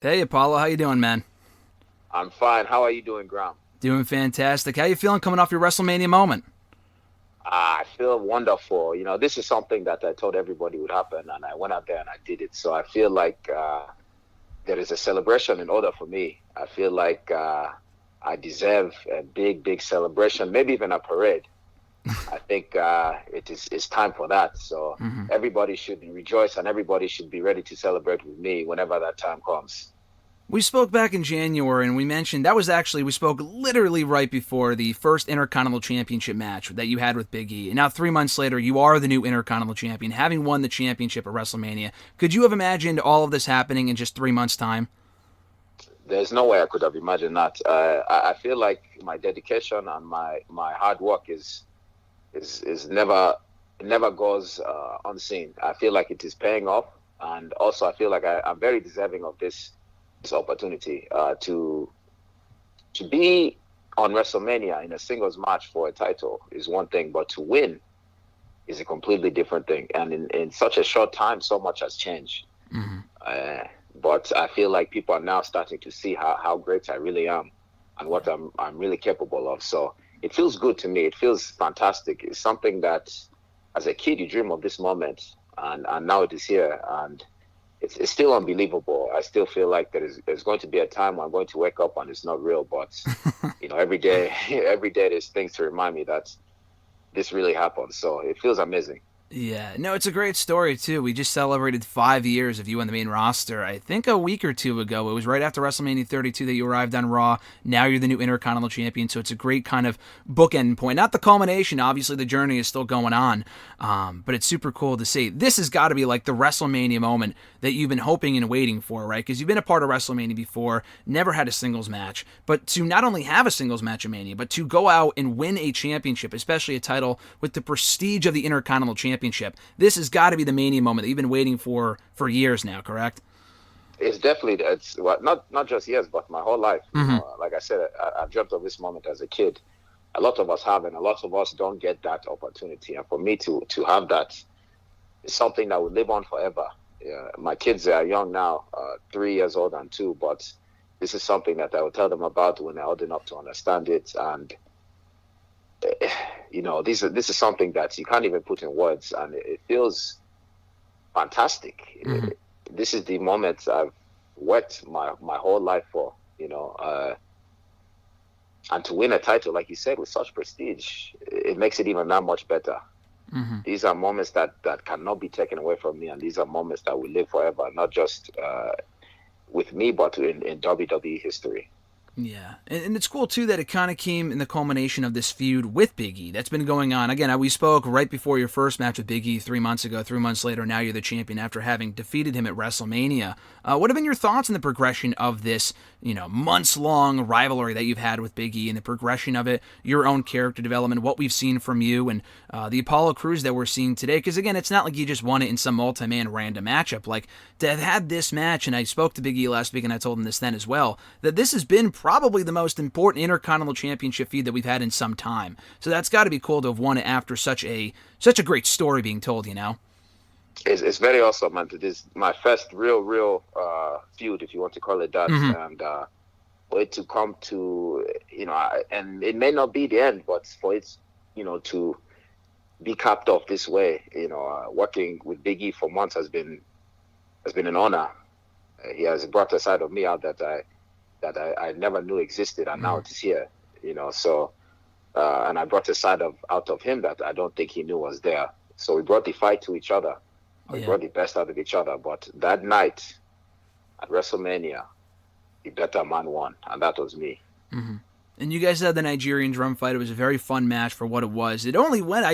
Hey Apollo, how you doing, man? I'm fine. How are you doing, Graham? Doing fantastic. How you feeling coming off your WrestleMania moment? I feel wonderful. This is something that I told everybody would happen, and I went out there and I did it. So I feel like there is a celebration in order for me. I feel like I deserve a big, big celebration, maybe even a parade. I think it's time for that. So hmm everybody should rejoice and everybody should be ready to celebrate with me whenever that time comes. We spoke back in January, and we mentioned we spoke literally right before the first Intercontinental Championship match that you had with Big E. And now 3 months later, you are the new Intercontinental Champion, having won the championship at WrestleMania. Could you have imagined all of this happening in just 3 months' time? There's no way I could have imagined that. I feel like my dedication and my hard work is never goes unseen. I feel like it is paying off, and also I feel like I'm very deserving of this opportunity to be on WrestleMania in a singles match for a title is one thing, but to win is a completely different thing. And in such a short time, so much has changed. hmm Uh, but I feel like people are now starting to see how great I really am and what I'm really capable of. So it feels good to me. It feels fantastic. It's something that, as a kid, you dream of this moment, and now it is here, and it's still unbelievable. I still feel like there's going to be a time when I'm going to wake up and it's not real. But every day, every day there's things to remind me that this really happened. So it feels amazing. Yeah, no, it's a great story too. We just celebrated 5 years of you on the main roster. I think a week or two ago. It was right after WrestleMania 32 that you arrived on Raw. Now you're the new Intercontinental Champion, so it's a great kind of bookend point. Not the culmination. Obviously, the journey is still going on, but it's super cool to see. This has got to be like the WrestleMania moment that you've been hoping and waiting for, right? Because you've been a part of WrestleMania before, never had a singles match, but to not only have a singles match at Mania, but to go out and win a championship, especially a title with the prestige of the Intercontinental Championship. This has got to be the Mania moment that you've been waiting for years now, correct? It's definitely it's well, not just years, but my whole life. Mm-hmm. Like I said, I've dreamt of this moment as a kid. A lot of us have, and a lot of us don't get that opportunity. And for me to have that is something that will live on forever. Yeah, my kids are young now, 3 years old and two, but this is something that I will tell them about when they're old enough to understand it. And this is something that you can't even put in words, and it feels fantastic. Mm-hmm. This is the moment I've worked my whole life for. And to win a title, like you said, with such prestige, it makes it even that much better. Mm-hmm. These are moments that cannot be taken away from me, and these are moments that will live forever, not just with me, but in WWE history. Yeah, and it's cool too that it kind of came in the culmination of this feud with Big E that's been going on. Again, we spoke right before your first match with Big E 3 months ago. 3 months later, now you're the champion after having defeated him at WrestleMania. What have been your thoughts on the progression of this, months-long rivalry that you've had with Big E and the progression of it, your own character development, what we've seen from you, and the Apollo Crews that we're seeing today? Because again, it's not like you just won it in some multi-man random matchup. Like to have had this match, and I spoke to Big E last week, and I told him this then as well, that this has been probably the most important Intercontinental Championship feud that we've had in some time. So that's got to be cool to have won it after such a great story being told. It's very awesome, and it is my first real feud, if you want to call it that, Mm-hmm. and for it to come to and it may not be the end, but for it to be capped off this way, working with Big E for months has been an honor. He has brought a side of me out that I never knew existed, and now Mm-hmm. it is here. So and I brought a side out of him that I don't think he knew was there. So we brought the fight to each other. We Yeah. brought the best out of each other. But that night at WrestleMania, the better man won, and that was me. Mm-hmm. And you guys had the Nigerian drum fight. It was a very fun match for what it was. I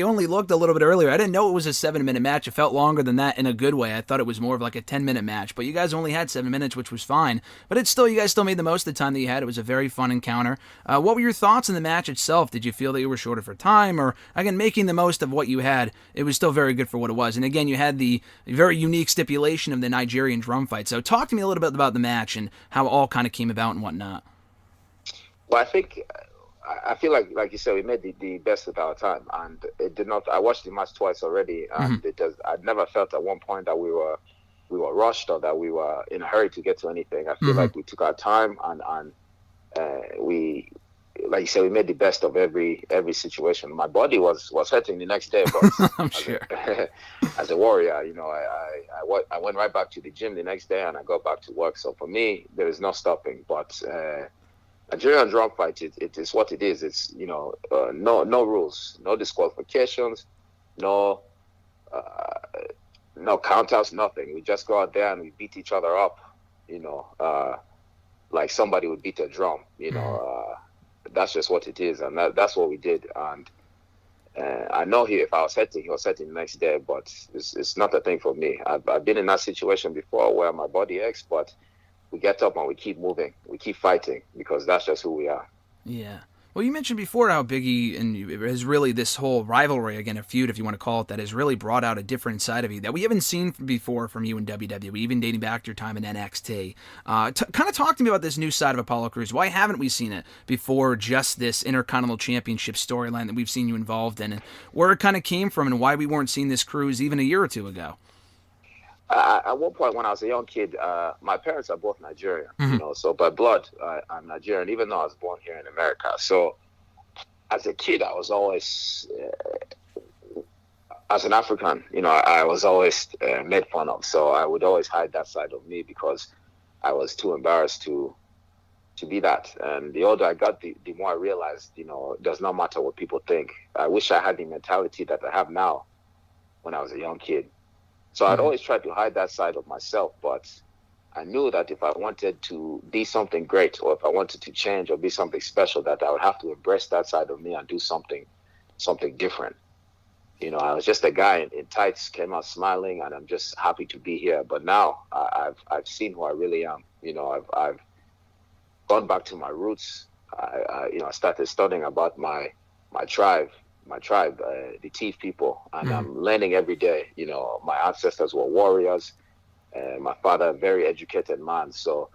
only looked a little bit earlier. I didn't know it was a 7-minute match. It felt longer than that in a good way. I thought it was more of like a 10-minute match. But you guys only had 7 minutes, which was fine. But you guys still made the most of the time that you had. It was a very fun encounter. What were your thoughts on the match itself? Did you feel that you were shorted for time? Or, again, making the most of what you had, it was still very good for what it was. And again, you had the very unique stipulation of the Nigerian drum fight. So talk to me a little bit about the match and how it all kind of came about and whatnot. Well, I feel like you said, we made the best of our time, and it did not. I watched the match twice already, Mm-hmm. and it does. I never felt at one point that we we were rushed or that we were in a hurry to get to anything. I feel like we took our time and we, like you said, we made the best of every situation. My body was hurting the next day, but I'm sure. As a warrior, I went right back to the gym the next day and I got back to work. So for me, there is no stopping. But Nigerian drum fight, it is what it is. It's no rules, no disqualifications, no countouts, nothing. We just go out there and we beat each other up, like somebody would beat a drum. That's just what it is, and that's what we did. And I know if I was hurting, he was hurting the next day, but it's not a thing for me. I've been in that situation before where my body aches, but we get up and we keep moving, we keep fighting, because that's just who we are. Yeah. Well, you mentioned before how Biggie has really, this whole rivalry, again, a feud, if you want to call it that, has really brought out a different side of you that we haven't seen before from you in WWE, even dating back to your time in NXT. Kind of talk to me about this new side of Apollo Crews. Why haven't we seen it before just this Intercontinental Championship storyline that we've seen you involved in, and where it kind of came from and why we weren't seeing this Crews even a year or two ago? At one point when I was a young kid, my parents are both Nigerian, so by blood, I'm Nigerian, even though I was born here in America. So as a kid, I was always, as an African, I was always made fun of. So I would always hide that side of me because I was too embarrassed to be that. And the older I got, the more I realized, it does not matter what people think. I wish I had the mentality that I have now when I was a young kid. So I'd always tried to hide that side of myself, but I knew that if I wanted to be something great, or if I wanted to change or be something special, that I would have to embrace that side of me and do something different. I was just a guy in tights, came out smiling, and I'm just happy to be here. But now I've seen who I really am. I've gone back to my roots. I started studying about my tribe, the Thief people, and I'm learning every day. My ancestors were warriors, my father a very educated man. So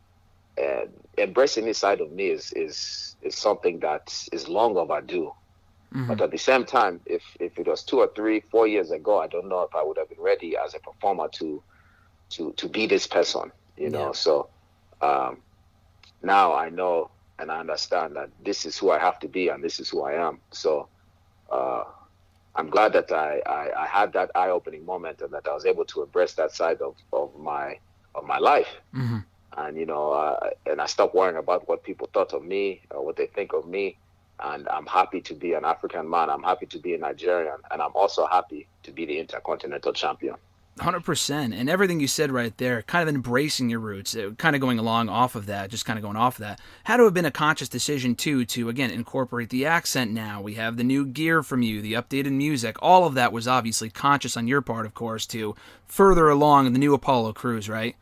embracing this side of me is something that is long overdue. But at the same time, if it was 2 or 3, 4 years ago, I don't know if I would have been ready as a performer to be this person. So now I know and I understand that this is who I have to be and this is who I am. So I'm glad that I had that eye-opening moment and that I was able to embrace that side of my life. And and I stopped worrying about what people thought of me or what they think of me. And I'm happy to be an African man. I'm happy to be a Nigerian, and I'm also happy to be the Intercontinental Champion. 100%. And everything you said right there, kind of embracing your roots, kind of going along off of that, just kind of going off of that, had to have been a conscious decision, too, to, again, incorporate the accent now. We have the new gear from you, the updated music. All of that was obviously conscious on your part, of course, to further along the new Apollo Crews, right?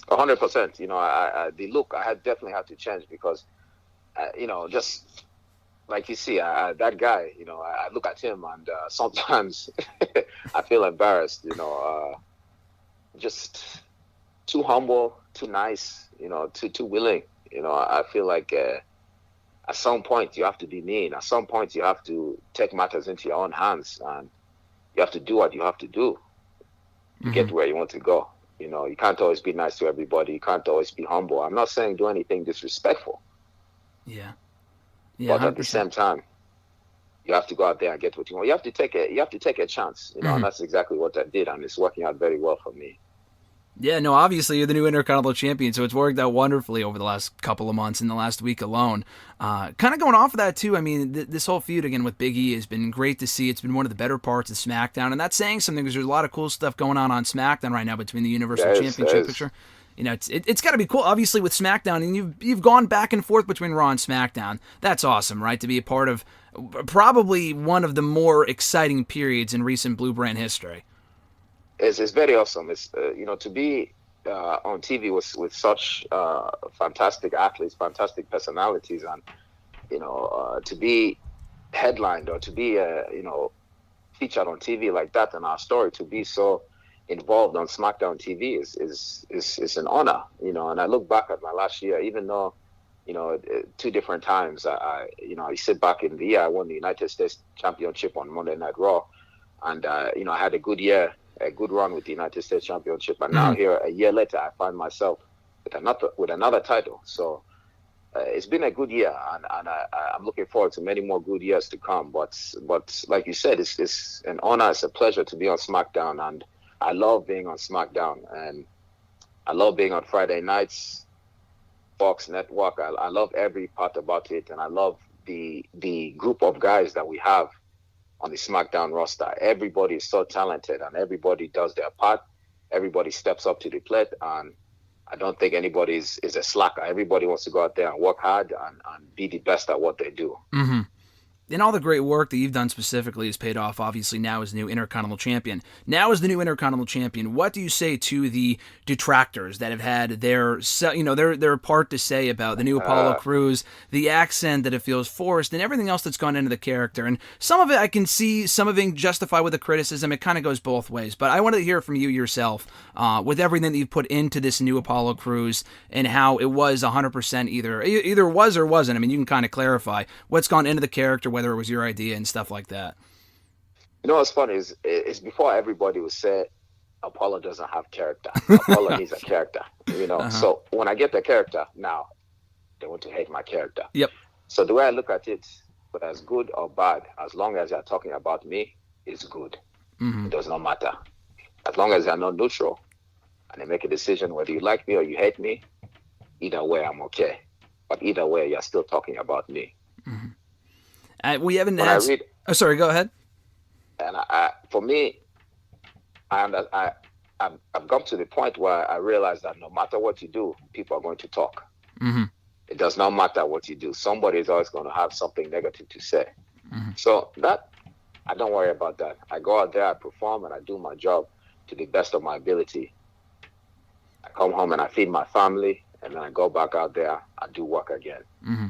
100%. The look, definitely had to change because, just like you see, that guy, I look at him and sometimes I feel embarrassed, just too humble, too nice, too willing. I feel like at some point you have to be mean. At some point you have to take matters into your own hands and you have to do what you have to do to get where you want to go. You can't always be nice to everybody. You can't always be humble. I'm not saying do anything disrespectful. Yeah. But at the same time, you have to go out there and get what you want. You have to take a chance, and that's exactly what I did, and it's working out very well for me. Yeah, no, obviously you're the new Intercontinental Champion, so it's worked out wonderfully over the last couple of months, in the last week alone. Kind of going off of that, too, I mean, this whole feud, again, with Big E has been great to see. It's been one of the better parts of SmackDown, and that's saying something because there's a lot of cool stuff going on SmackDown right now between the Universal Championship picture. It's got to be cool, obviously, with SmackDown, and you've gone back and forth between Raw and SmackDown. That's awesome, right, to be a part of probably one of the more exciting periods in recent Blue Brand history. It's very awesome. It's to be on TV with such fantastic athletes, fantastic personalities, and to be headlined or to be featured on TV like that, and our story to be so involved on SmackDown TV is an honor, and I look back at my last year, even though, 2 different times, I sit back in the year I won the United States Championship on Monday Night Raw, and, I had a good year a good run with the United States Championship, and now here a year later, I find myself with another title. So it's been a good year, and I'm looking forward to many more good years to come. But like you said, it's an honor, it's a pleasure to be on SmackDown, and I love being on SmackDown, and I love being on Friday nights, Fox Network. I love every part about it, and I love the group of guys that we have on the SmackDown roster. Everybody is so talented, and everybody does their part. Everybody steps up to the plate, and I don't think anybody is a slacker. Everybody wants to go out there and work hard and be the best at what they do. Mm-hmm. And all the great work that you've done specifically has paid off, obviously, now as the new Intercontinental Champion. Now as the new Intercontinental Champion, what do you say to the detractors that have had their part to say about the new Apollo Crews, the accent that it feels forced, and everything else that's gone into the character? And some of it I can see, some of it justified with the criticism. It kind of goes both ways. But I wanted to hear from you yourself, with everything that you've put into this new Apollo Crews and how it was 100% either was or wasn't. I mean, you can kind of clarify what's gone into the character, whether it was your idea and stuff like that. You know what's funny is before everybody would say Apollo doesn't have character. Apollo needs a character, So when I get the character, now they want to hate my character. Yep. So the way I look at it, whether it's good or bad, as long as you're talking about me, it's good. Mm-hmm. It does not matter. As long as you're not neutral and they make a decision whether you like me or you hate me, either way I'm okay. But either way, you're still talking about me. Mm-hmm. We haven't had... sorry, go ahead. And for me, I've come to the point where I realize that no matter what you do, people are going to talk. Mm-hmm. It does not matter what you do. Somebody is always going to have something negative to say. Mm-hmm. So that, I don't worry about that. I go out there, I perform, and I do my job to the best of my ability. I come home and I feed my family, and then I go back out there, I do work again. Mm-hmm.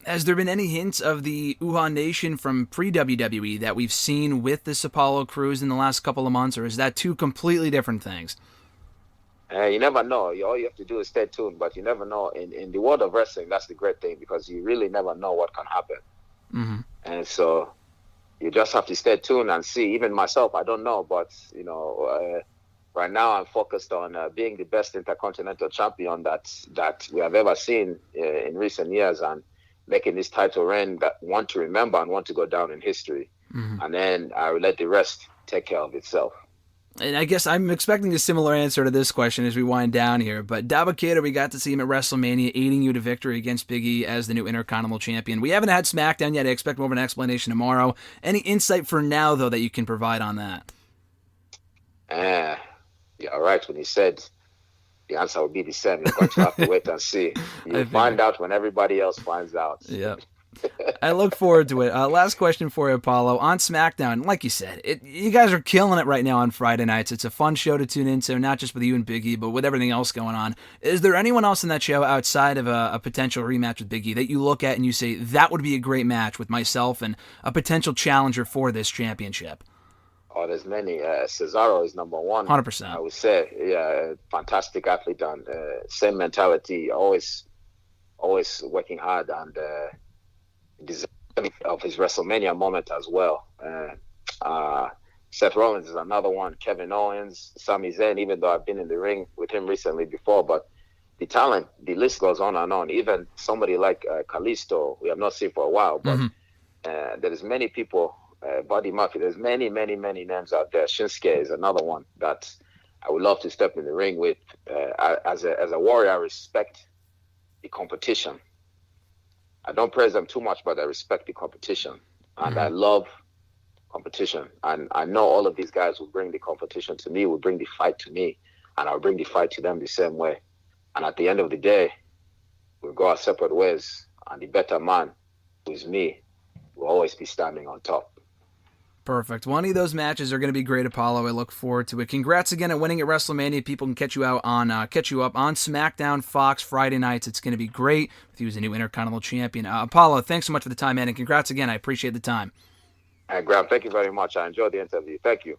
Has there been any hints of the Uhaa Nation from pre-WWE that we've seen with this Apollo Crews in the last couple of months, or is that two completely different things? You never know. All you have to do is stay tuned, but you never know. In the world of wrestling, that's the great thing, because you really never know what can happen. Mm-hmm. And so you just have to stay tuned and see. Even myself, I don't know, but, right now I'm focused on being the best Intercontinental Champion that we have ever seen in recent years, and making this title reign that one to remember and want to go down in history. Mm-hmm. And then I will let the rest take care of itself. And I guess I'm expecting a similar answer to this question as we wind down here. But Dabba-Kato, we got to see him at WrestleMania aiding you to victory against Big E as the new Intercontinental Champion. We haven't had SmackDown yet. I expect more of an explanation tomorrow. Any insight for now, though, that you can provide on that? Yeah, all right. When he said the answer will be the same, you're going to have to wait and see. You'll find out when everybody else finds out. Yeah. I look forward to it. Last question for you, Apollo. On SmackDown, like you said, you guys are killing it right now on Friday nights. It's a fun show to tune into, not just with you and Big E, but with everything else going on. Is there anyone else in that show outside of a potential rematch with Big E that you look at and you say, that would be a great match with myself and a potential challenger for this championship? Oh, there's many. Cesaro is number one. 100%. I would say, yeah, fantastic athlete, and same mentality, always working hard, and deserving of his WrestleMania moment as well. Seth Rollins is another one. Kevin Owens, Sami Zayn, even though I've been in the ring with him recently before, but the talent, the list goes on and on. Even somebody like Kalisto, we have not seen for a while, but there is many people. Buddy Murphy, there's many names out there. Shinsuke is another one that I would love to step in the ring with. As a warrior, I respect the competition. I don't praise them too much, but I respect the competition. And I love competition. And I know all of these guys will bring the competition to me, will bring the fight to me, and I'll bring the fight to them the same way. And at the end of the day, we'll go our separate ways, and the better man, who is me, will always be standing on top. Perfect. One of those matches are going to be great, Apollo. I look forward to it. Congrats again at winning at WrestleMania. People can catch you up on SmackDown, Fox, Friday nights. It's going to be great with you as a new Intercontinental Champion. Apollo, thanks so much for the time, man, and congrats again. I appreciate the time. Graham, thank you very much. I enjoyed the interview. Thank you.